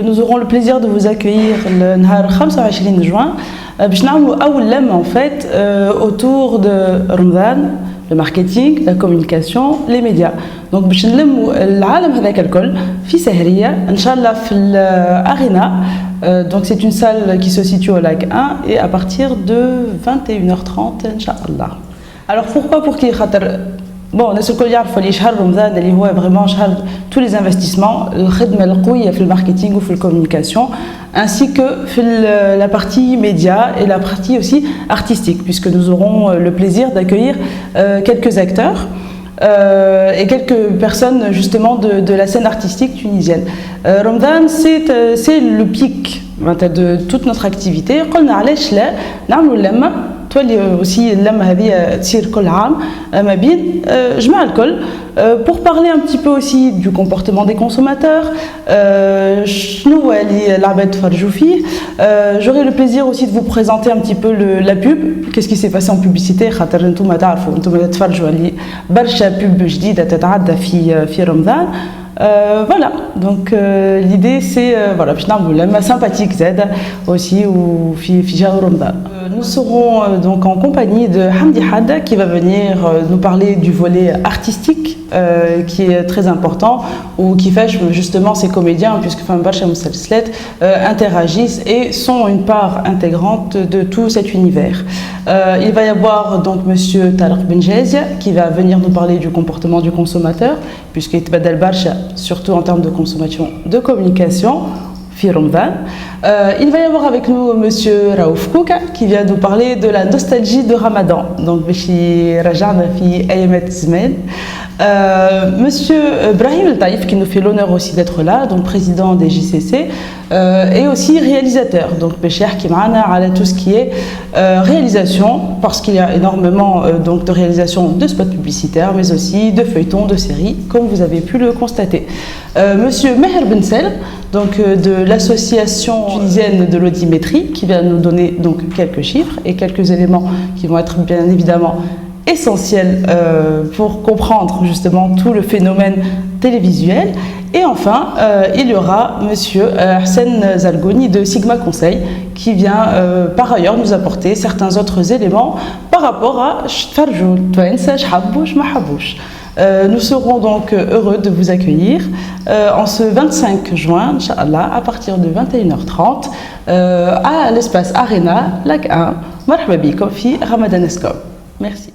nous aurons le plaisir de vous accueillir le نهار 25 juin باش نعملوا أول لمة en fait autour de Ramadan, le marketing, la communication, les médias. Donc باش نلموا العالم هذاك الكل في سهرية إن شاء الله في الأرينا. Donc c'est une salle qui se situe au lac 1 et à partir de 21h30 Inch'Allah. Alors pourquoi pour qui خاطر bon الناس الكل يعرفوا اللي شهر رمضان اللي هو vraiment شهر tous les investissements الخدمة القوية في الماركتينغ وفي الكوميونيكاسيون ainsi que في la partie média et la partie aussi artistique puisque nous aurons le plaisir d'accueillir quelques acteurs et quelques personnes justement de la scène artistique tunisienne. Ramadan c'est le pic de toute notre activité. قلنا علاش لا نعملوا اللمة تولي aussi اللمة هذه تصير كل عام ما بين جماعة الكل pour parler un petit peu aussi du comportement des consommateurs. شنو اللي العباد تفرجوا فيه. J'aurai le plaisir aussi de vous présenter un petit peu la pub. Qu'est-ce qui s'est passé en publicité خاطر انتم تعرفوا انتم تفرجوا اللي برشا pub جديدة تتعدى في رمضان. Voilà, donc l'idée c'est voilà, sympathique Z aussi ou Fija Ramadan. Nous serons donc en compagnie de Hamdi Hadda qui va venir nous parler du volet artistique qui est très important ou qui fait justement ces comédiens puisque Fambacha Moussalslet interagissent et sont une part intégrante de tout cet univers. Il va y avoir donc monsieur Tarek Benjazia qui va venir nous parler du comportement du consommateur puisqu'il est Badal Barsha surtout en termes de consommation de communication. Il va y avoir avec nous monsieur Raouf Kouka qui vient nous parler de la nostalgie de Ramadan. Donc, monsieur Brahim El Taïf qui nous fait l'honneur aussi d'être là, donc président des JCC et aussi réalisateur. Donc, Bécher qui m'a tout ce qui est réalisation parce qu'il y a énormément donc, de réalisation de spots publicitaires mais aussi de feuilletons, de séries comme vous avez pu le constater. Monsieur Meher Bensel donc de l'association tunisienne de l'audimétrie qui vient nous donner donc quelques chiffres et quelques éléments qui vont être bien évidemment essentiels pour comprendre justement tout le phénomène télévisuel. Et enfin, il y aura monsieur Hassan Zalgouni de Sigma Conseil qui vient par ailleurs nous apporter certains autres éléments par rapport à nous serons donc heureux de vous accueillir en ce 25 juin, Inch'Allah, à partir de 21h30 à l'espace Arena, Lac 1, Marhaba bikom fi Ramadanescom. Merci.